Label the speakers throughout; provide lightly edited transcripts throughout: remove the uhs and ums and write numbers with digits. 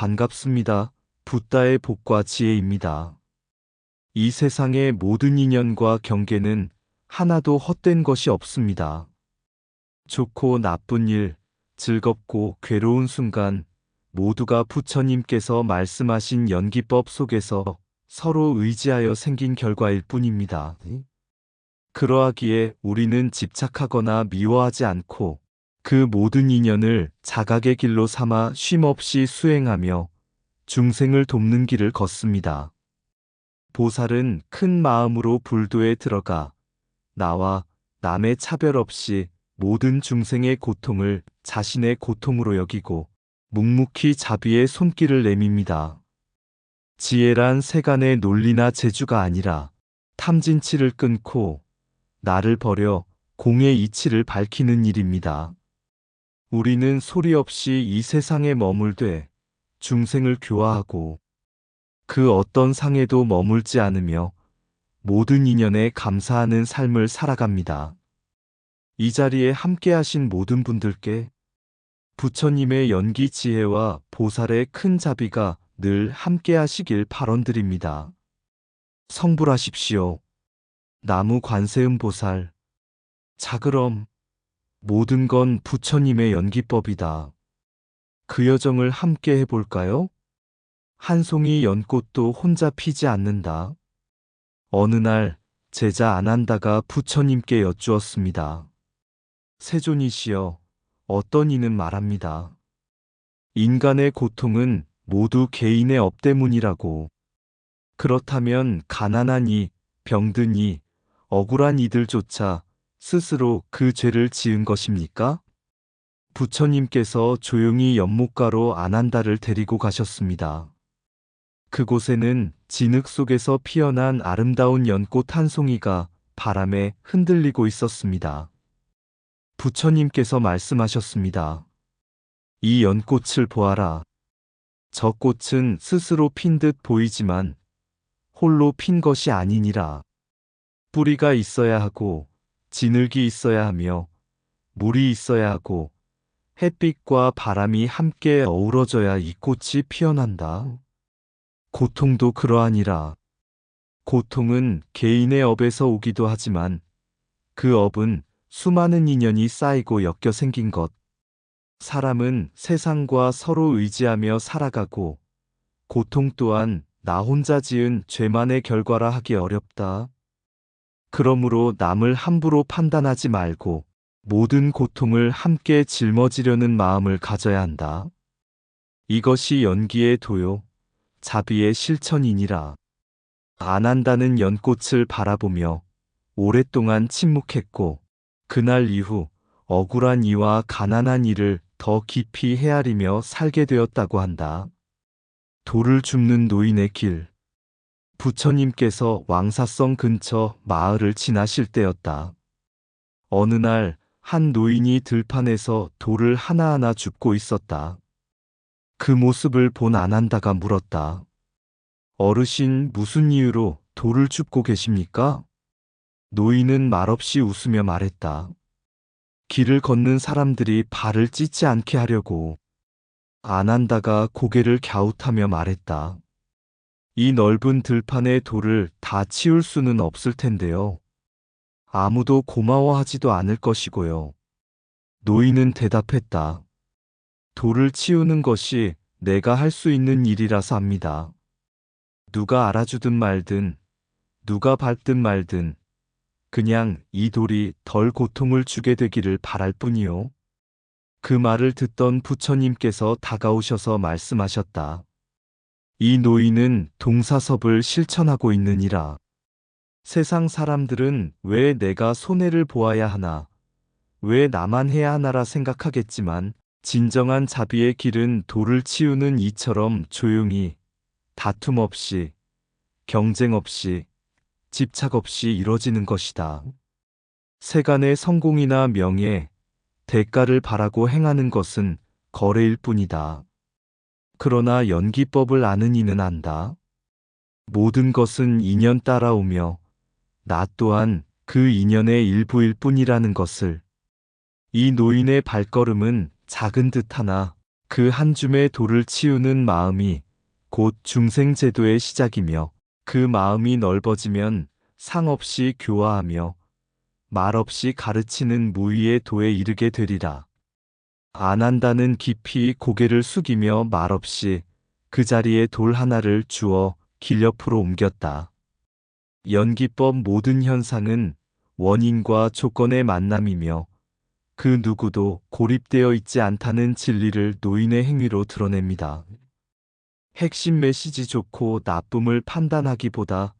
Speaker 1: 반갑습니다. 붓다의 복과 지혜입니다. 이 세상의 모든 인연과 경계는 하나도 헛된 것이 없습니다. 좋고 나쁜 일, 즐겁고 괴로운 순간 모두가 부처님께서 말씀하신 연기법 속에서 서로 의지하여 생긴 결과일 뿐입니다. 그러하기에 우리는 집착하거나 미워하지 않고 그 모든 인연을 자각의 길로 삼아 쉼없이 수행하며 중생을 돕는 길을 걷습니다. 보살은 큰 마음으로 불도에 들어가 나와 남의 차별 없이 모든 중생의 고통을 자신의 고통으로 여기고 묵묵히 자비의 손길을 내밉니다. 지혜란 세간의 논리나 재주가 아니라 탐진치를 끊고 나를 버려 공의 이치를 밝히는 일입니다. 우리는 소리 없이 이 세상에 머물되 중생을 교화하고 그 어떤 상에도 머물지 않으며 모든 인연에 감사하는 삶을 살아갑니다. 이 자리에 함께하신 모든 분들께 부처님의 연기 지혜와 보살의 큰 자비가 늘 함께하시길 발언드립니다. 성불하십시오. 나무 관세음 보살. 자 그럼 모든 건 부처님의 연기법이다. 그 여정을 함께 해볼까요? 한 송이 연꽃도 혼자 피지 않는다. 어느 날 제자 아난다가 부처님께 여쭈었습니다. 세존이시여, 어떤 이는 말합니다. 인간의 고통은 모두 개인의 업 때문이라고. 그렇다면 가난한 이, 병든 이, 억울한 이들조차 스스로 그 죄를 지은 것입니까? 부처님께서 조용히 연못가로 아난다를 데리고 가셨습니다. 그곳에는 진흙 속에서 피어난 아름다운 연꽃 한 송이가 바람에 흔들리고 있었습니다. 부처님께서 말씀하셨습니다. 이 연꽃을 보아라. 저 꽃은 스스로 핀 듯 보이지만 홀로 핀 것이 아니니라. 뿌리가 있어야 하고 진흙이 있어야 하며 물이 있어야 하고 햇빛과 바람이 함께 어우러져야 이 꽃이 피어난다. 고통도 그러하니라. 고통은 개인의 업에서 오기도 하지만 그 업은 수많은 인연이 쌓이고 엮여 생긴 것. 사람은 세상과 서로 의지하며 살아가고 고통 또한 나 혼자 지은 죄만의 결과라 하기 어렵다. 그러므로 남을 함부로 판단하지 말고 모든 고통을 함께 짊어지려는 마음을 가져야 한다. 이것이 연기의 도요, 자비의 실천이니라. 아난다는 연꽃을 바라보며 오랫동안 침묵했고 그날 이후 억울한 이와 가난한 이를 더 깊이 헤아리며 살게 되었다고 한다. 돌을 줍는 노인의 길. 부처님께서 왕사성 근처 마을을 지나실 때였다. 어느 날 한 노인이 들판에서 돌을 하나하나 줍고 있었다. 그 모습을 본 아난다가 물었다. 어르신, 무슨 이유로 돌을 줍고 계십니까? 노인은 말없이 웃으며 말했다. 길을 걷는 사람들이 발을 찢지 않게 하려고. 아난다가 고개를 갸웃하며 말했다. 이 넓은 들판의 돌을 다 치울 수는 없을 텐데요. 아무도 고마워하지도 않을 것이고요. 노인은 대답했다. 돌을 치우는 것이 내가 할 수 있는 일이라서 합니다. 누가 알아주든 말든, 누가 밟든 말든, 그냥 이 돌이 덜 고통을 주게 되기를 바랄 뿐이요. 그 말을 듣던 부처님께서 다가오셔서 말씀하셨다. 이 노인은 동사섭을 실천하고 있느니라. 세상 사람들은 왜 내가 손해를 보아야 하나, 왜 나만 해야 하나라 생각하겠지만 진정한 자비의 길은 돌을 치우는 이처럼 조용히, 다툼 없이, 경쟁 없이, 집착 없이 이뤄지는 것이다. 세간의 성공이나 명예, 대가를 바라고 행하는 것은 거래일 뿐이다. 그러나 연기법을 아는 이는 안다. 모든 것은 인연 따라오며 나 또한 그 인연의 일부일 뿐이라는 것을. 이 노인의 발걸음은 작은 듯하나 그 한 줌의 돌을 치우는 마음이 곧 중생제도의 시작이며 그 마음이 넓어지면 상 없이 교화하며 말 없이 가르치는 무위의 도에 이르게 되리라. 안한다는 깊이 고개를 숙이며 말없이 그 자리에 돌 하나를 주어 길 옆으로 옮겼다. 연기법 모든 현상은 원인과 조건의 만남이며 그 누구도 고립되어 있지 않다는 진리를 노인의 행위로 드러냅니다. 핵심 메시지 좋고 나쁨을 판단하기보다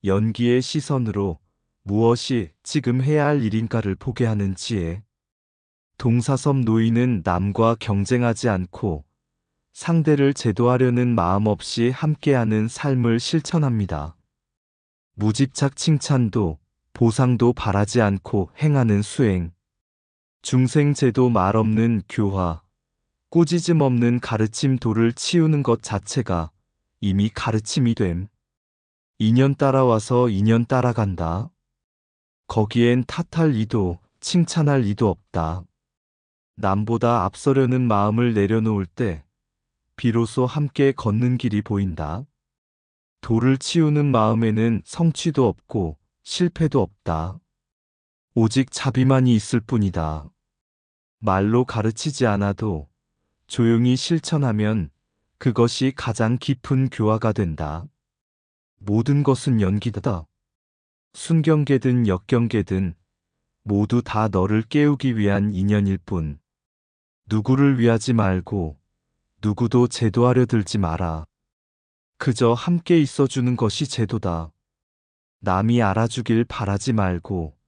Speaker 1: 연기의 시선으로 무엇이 지금 해야 할 일인가를 보게 하는 지혜. 동사섭 노인은 남과 경쟁하지 않고 상대를 제도하려는 마음 없이 함께하는 삶을 실천합니다. 무집착 칭찬도 보상도 바라지 않고 행하는 수행. 중생제도 말 없는 교화, 꾸짖음 없는 가르침 돌을 치우는 것 자체가 이미 가르침이 됨. 인연 따라와서 인연 따라간다. 거기엔 탓할 이도 칭찬할 이도 없다. 남보다 앞서려는 마음을 내려놓을 때 비로소 함께 걷는 길이 보인다. 돌을 치우는 마음에는 성취도 없고 실패도 없다. 오직 자비만이 있을 뿐이다. 말로 가르치지 않아도 조용히 실천하면 그것이 가장 깊은 교화가 된다. 모든 것은 연기다. 순경계든 역경계든 모두 다 너를 깨우기 위한 인연일 뿐. 누구를 위하지 말고 누구도 제도하려 들지 마라. 그저 함께 있어주는 것이 제도다. 남이 알아주길 바라지 말고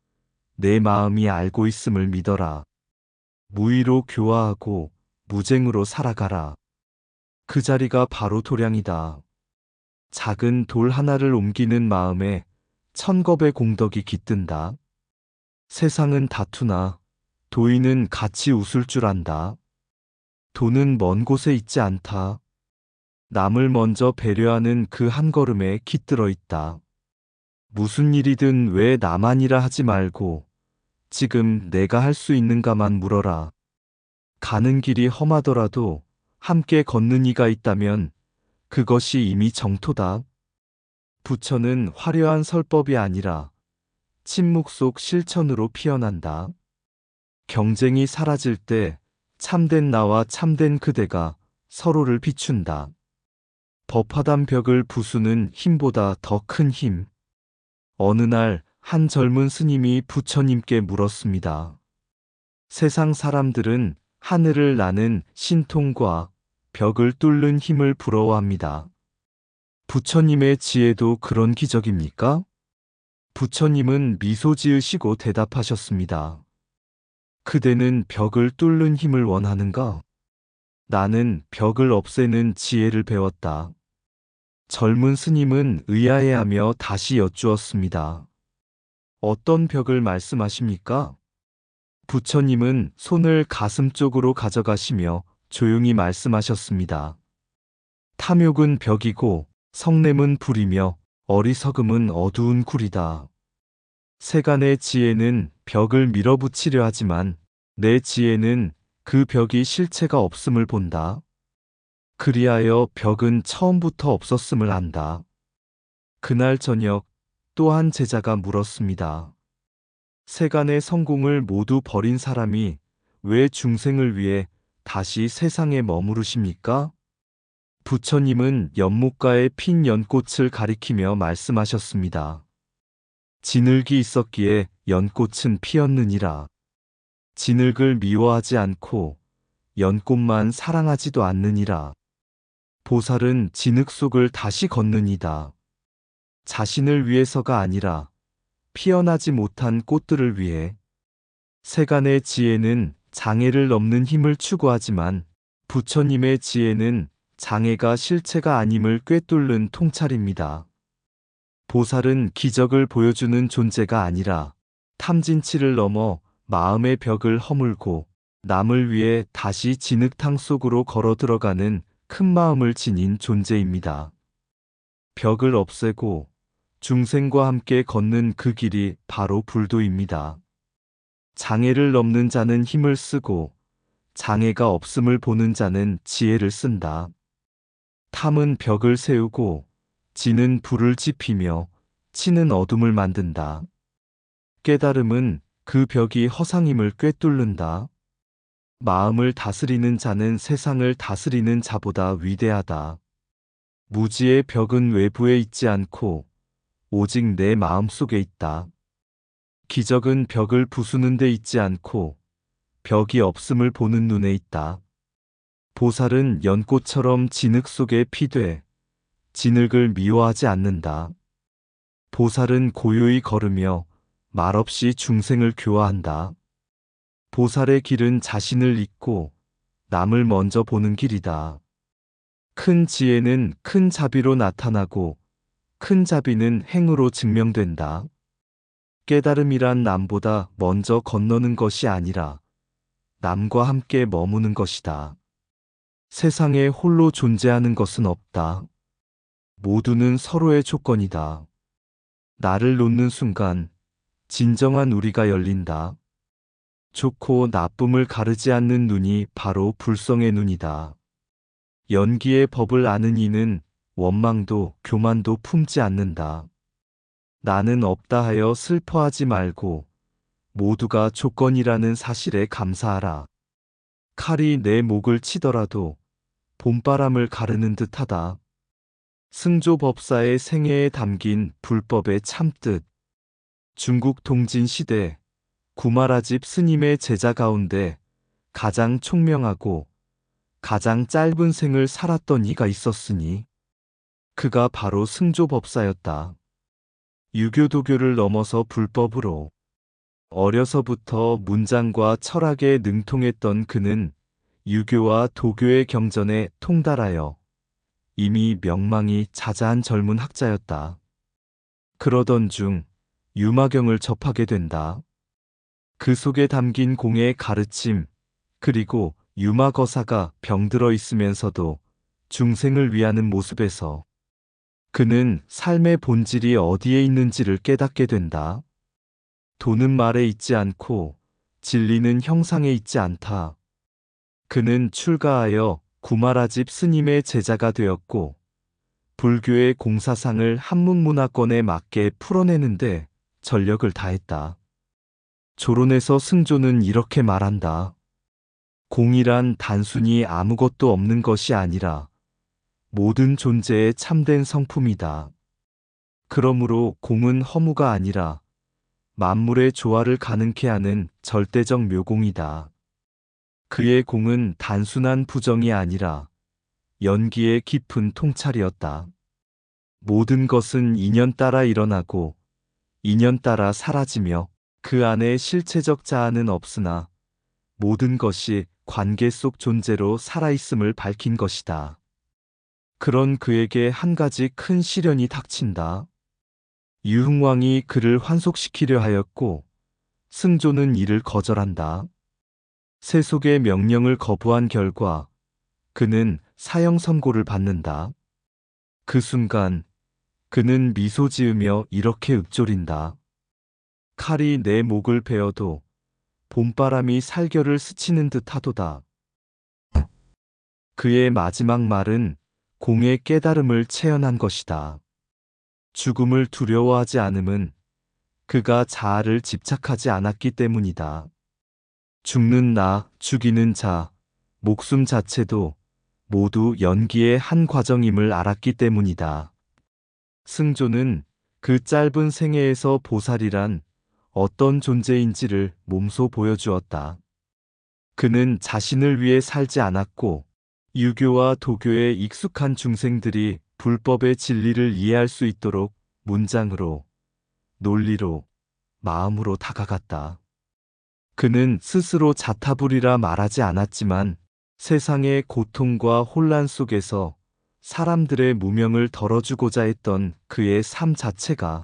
Speaker 1: 내 마음이 알고 있음을 믿어라. 무의로 교화하고 무쟁으로 살아가라. 그 자리가 바로 도량이다. 작은 돌 하나를 옮기는 마음에 천겁의 공덕이 깃든다. 세상은 다투나 도인은 같이 웃을 줄 안다. 돈은 먼 곳에 있지 않다. 남을 먼저 배려하는 그 한 걸음에 깃들어 있다. 무슨 일이든 왜 나만이라 하지 말고 지금 내가 할 수 있는가만 물어라. 가는 길이 험하더라도 함께 걷는 이가 있다면 그것이 이미 정토다. 부처는 화려한 설법이 아니라 침묵 속 실천으로 피어난다. 경쟁이 사라질 때 참된 나와 참된 그대가 서로를 비춘다. 법화단 벽을 부수는 힘보다 더 큰 힘. 어느 날 한 젊은 스님이 부처님께 물었습니다. 세상 사람들은 하늘을 나는 신통과 벽을 뚫는 힘을 부러워합니다. 부처님의 지혜도 그런 기적입니까? 부처님은 미소 지으시고 대답하셨습니다. 그대는 벽을 뚫는 힘을 원하는가? 나는 벽을 없애는 지혜를 배웠다. 젊은 스님은 의아해하며 다시 여쭈었습니다. 어떤 벽을 말씀하십니까? 부처님은 손을 가슴 쪽으로 가져가시며 조용히 말씀하셨습니다. 탐욕은 벽이고 성냄은 불이며 어리석음은 어두운 굴이다. 세간의 지혜는 벽을 밀어붙이려 하지만 내 지혜는 그 벽이 실체가 없음을 본다. 그리하여 벽은 처음부터 없었음을 안다. 그날 저녁 또 한 제자가 물었습니다. 세간의 성공을 모두 버린 사람이 왜 중생을 위해 다시 세상에 머무르십니까? 부처님은 연못가에 핀 연꽃을 가리키며 말씀하셨습니다. 진흙이 있었기에 연꽃은 피었느니라. 진흙을 미워하지 않고 연꽃만 사랑하지도 않느니라. 보살은 진흙 속을 다시 걷느니다. 자신을 위해서가 아니라 피어나지 못한 꽃들을 위해. 세간의 지혜는 장애를 넘는 힘을 추구하지만 부처님의 지혜는 장애가 실체가 아님을 꿰뚫는 통찰입니다. 보살은 기적을 보여주는 존재가 아니라 탐진치를 넘어 마음의 벽을 허물고 남을 위해 다시 진흙탕 속으로 걸어 들어가는 큰 마음을 지닌 존재입니다. 벽을 없애고 중생과 함께 걷는 그 길이 바로 불도입니다. 장애를 넘는 자는 힘을 쓰고 장애가 없음을 보는 자는 지혜를 쓴다. 탐은 벽을 세우고 지는 불을 지피며 치는 어둠을 만든다. 깨달음은 그 벽이 허상임을 꿰뚫는다. 마음을 다스리는 자는 세상을 다스리는 자보다 위대하다. 무지의 벽은 외부에 있지 않고 오직 내 마음 속에 있다. 기적은 벽을 부수는 데 있지 않고 벽이 없음을 보는 눈에 있다. 보살은 연꽃처럼 진흙 속에 피되 진흙을 미워하지 않는다. 보살은 고요히 걸으며 말없이 중생을 교화한다. 보살의 길은 자신을 잊고 남을 먼저 보는 길이다. 큰 지혜는 큰 자비로 나타나고 큰 자비는 행으로 증명된다. 깨달음이란 남보다 먼저 건너는 것이 아니라 남과 함께 머무는 것이다. 세상에 홀로 존재하는 것은 없다. 모두는 서로의 조건이다. 나를 놓는 순간 진정한 우리가 열린다. 좋고 나쁨을 가르지 않는 눈이 바로 불성의 눈이다. 연기의 법을 아는 이는 원망도 교만도 품지 않는다. 나는 없다 하여 슬퍼하지 말고 모두가 조건이라는 사실에 감사하라. 칼이 내 목을 치더라도 봄바람을 가르는 듯하다. 승조법사의 생애에 담긴 불법의 참뜻. 중국 동진 시대 구마라집 스님의 제자 가운데 가장 총명하고 가장 짧은 생을 살았던 이가 있었으니 그가 바로 승조법사였다. 유교도교를 넘어서 불법으로 어려서부터 문장과 철학에 능통했던 그는 유교와 도교의 경전에 통달하여 이미 명망이 자자한 젊은 학자였다. 그러던 중 유마경을 접하게 된다. 그 속에 담긴 공의 가르침, 그리고 유마거사가 병들어 있으면서도 중생을 위하는 모습에서 그는 삶의 본질이 어디에 있는지를 깨닫게 된다. 도는 말에 있지 않고 진리는 형상에 있지 않다. 그는 출가하여 구마라집 스님의 제자가 되었고 불교의 공사상을 한문문화권에 맞게 풀어내는데 전력을 다했다. 조론에서 승조는 이렇게 말한다. 공이란 단순히 아무것도 없는 것이 아니라 모든 존재의 참된 성품이다. 그러므로 공은 허무가 아니라 만물의 조화를 가능케 하는 절대적 묘공이다. 그의 공은 단순한 부정이 아니라 연기의 깊은 통찰이었다. 모든 것은 인연 따라 일어나고 인연 따라 사라지며 그 안에 실체적 자아는 없으나 모든 것이 관계 속 존재로 살아있음을 밝힌 것이다. 그런 그에게 한 가지 큰 시련이 닥친다. 유흥왕이 그를 환속시키려 하였고 승조는 이를 거절한다. 세속의 명령을 거부한 결과 그는 사형 선고를 받는다. 그 순간 그는 미소 지으며 이렇게 읊조린다. 칼이 내 목을 베어도 봄바람이 살결을 스치는 듯 하도다. 그의 마지막 말은 공의 깨달음을 체현한 것이다. 죽음을 두려워하지 않음은 그가 자아를 집착하지 않았기 때문이다. 죽는 나, 죽이는 자, 목숨 자체도 모두 연기의 한 과정임을 알았기 때문이다. 승조는 그 짧은 생애에서 보살이란 어떤 존재인지를 몸소 보여주었다. 그는 자신을 위해 살지 않았고 유교와 도교에 익숙한 중생들이 불법의 진리를 이해할 수 있도록 문장으로, 논리로, 마음으로 다가갔다. 그는 스스로 자타불이라 말하지 않았지만 세상의 고통과 혼란 속에서 사람들의 무명을 덜어주고자 했던 그의 삶 자체가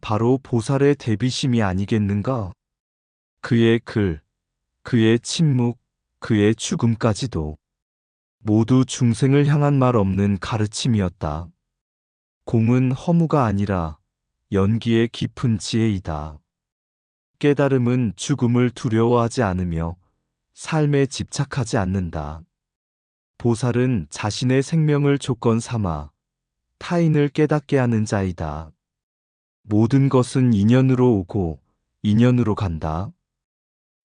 Speaker 1: 바로 보살의 대비심이 아니겠는가? 그의 글, 그의 침묵, 그의 죽음까지도 모두 중생을 향한 말 없는 가르침이었다. 공은 허무가 아니라 연기의 깊은 지혜이다. 깨달음은 죽음을 두려워하지 않으며 삶에 집착하지 않는다. 보살은 자신의 생명을 조건 삼아 타인을 깨닫게 하는 자이다. 모든 것은 인연으로 오고 인연으로 간다.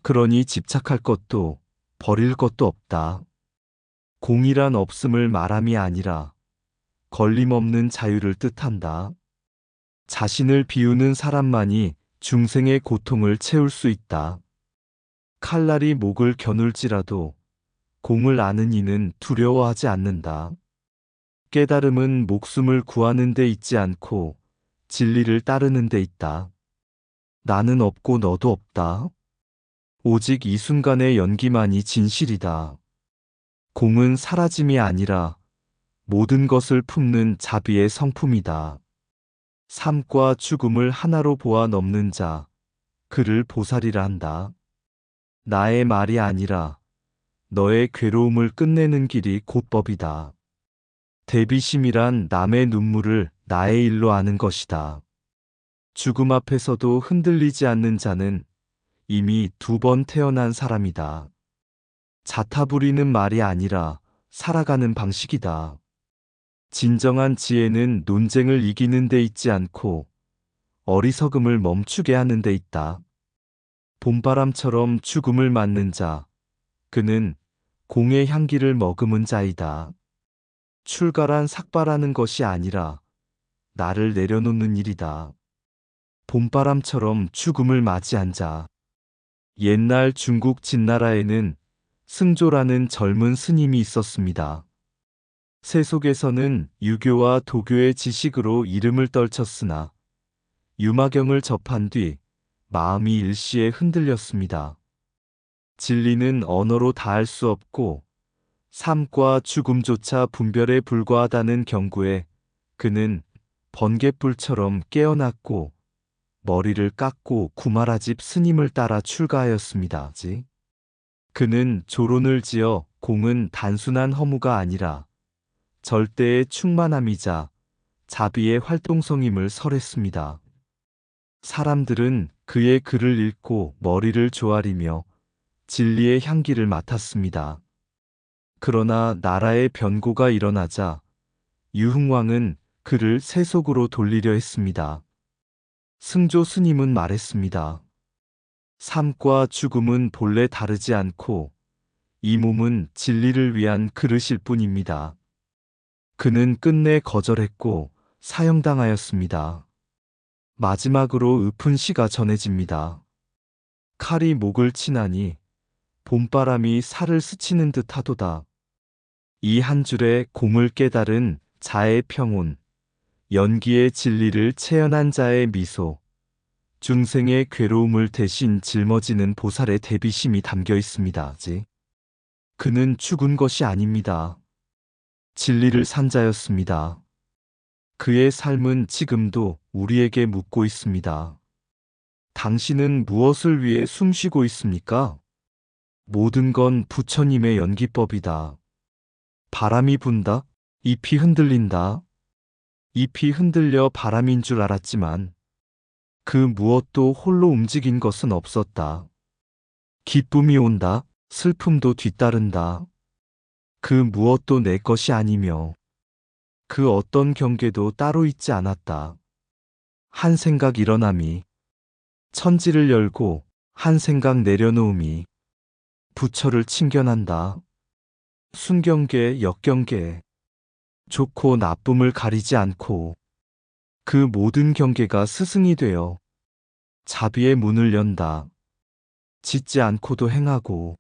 Speaker 1: 그러니 집착할 것도 버릴 것도 없다. 공이란 없음을 말함이 아니라 걸림없는 자유를 뜻한다. 자신을 비우는 사람만이 중생의 고통을 채울 수 있다. 칼날이 목을 겨눌지라도 공을 아는 이는 두려워하지 않는다. 깨달음은 목숨을 구하는 데 있지 않고 진리를 따르는 데 있다. 나는 없고 너도 없다. 오직 이 순간의 연기만이 진실이다. 공은 사라짐이 아니라 모든 것을 품는 자비의 성품이다. 삶과 죽음을 하나로 보아 넘는 자, 그를 보살이라 한다. 나의 말이 아니라 너의 괴로움을 끝내는 길이 곧 법이다. 대비심이란 남의 눈물을 나의 일로 아는 것이다. 죽음 앞에서도 흔들리지 않는 자는 이미 2번 태어난 사람이다. 자타부리는 말이 아니라 살아가는 방식이다. 진정한 지혜는 논쟁을 이기는 데 있지 않고 어리석음을 멈추게 하는 데 있다. 봄바람처럼 죽음을 맞는 자, 그는 공의 향기를 머금은 자이다. 출가란 삭발하는 것이 아니라 나를 내려놓는 일이다. 봄바람처럼 죽음을 맞이한 자. 옛날 중국 진나라에는 승조라는 젊은 스님이 있었습니다. 세속에서는 유교와 도교의 지식으로 이름을 떨쳤으나 유마경을 접한 뒤 마음이 일시에 흔들렸습니다. 진리는 언어로 다할 수 없고 삶과 죽음조차 분별에 불과하다는 경고에 그는 번갯불처럼 깨어났고 머리를 깎고 구마라집 스님을 따라 출가하였습니다. 그는 조론을 지어 공은 단순한 허무가 아니라 절대의 충만함이자 자비의 활동성임을 설했습니다. 사람들은 그의 글을 읽고 머리를 조아리며 진리의 향기를 맡았습니다. 그러나 나라의 변고가 일어나자 유흥왕은 그를 세속으로 돌리려 했습니다. 승조 스님은 말했습니다. 삶과 죽음은 본래 다르지 않고 이 몸은 진리를 위한 그릇일 뿐입니다. 그는 끝내 거절했고 사형당하였습니다. 마지막으로 읊은 시가 전해집니다. 칼이 목을 치나니 봄바람이 살을 스치는 듯 하도다. 이 한 줄에 공을 깨달은 자의 평온, 연기의 진리를 체현한 자의 미소, 중생의 괴로움을 대신 짊어지는 보살의 대비심이 담겨 있습니다. 그는 죽은 것이 아닙니다. 진리를 산 자였습니다. 그의 삶은 지금도 우리에게 묻고 있습니다. 당신은 무엇을 위해 숨쉬고 있습니까? 모든 건 부처님의 연기법이다. 바람이 분다, 잎이 흔들린다. 잎이 흔들려 바람인 줄 알았지만 그 무엇도 홀로 움직인 것은 없었다. 기쁨이 온다, 슬픔도 뒤따른다. 그 무엇도 내 것이 아니며 그 어떤 경계도 따로 있지 않았다. 한 생각 일어남이 천지를 열고 한 생각 내려놓음이 부처를 칭견한다. 순경계, 역경계, 좋고 나쁨을 가리지 않고 그 모든 경계가 스승이 되어 자비의 문을 연다. 짓지 않고도 행하고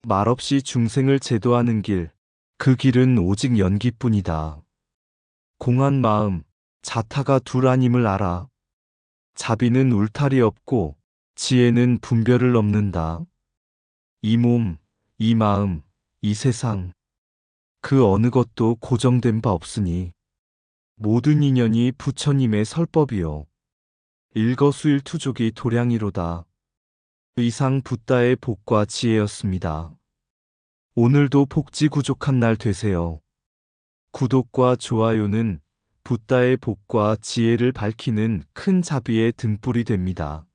Speaker 1: 말없이 중생을 제도하는 길, 그 길은 오직 연기뿐이다. 공한 마음, 자타가 둘 아님을 알아. 자비는 울타리 없고 지혜는 분별을 넘는다. 이 몸, 이 마음, 이 세상, 그 어느 것도 고정된 바 없으니 모든 인연이 부처님의 설법이요 일거수일투족이 도량이로다. 이상 붓다의 복과 지혜였습니다. 오늘도 복지구족한 날 되세요. 구독과 좋아요는 붓다의 복과 지혜를 밝히는 큰 자비의 등불이 됩니다.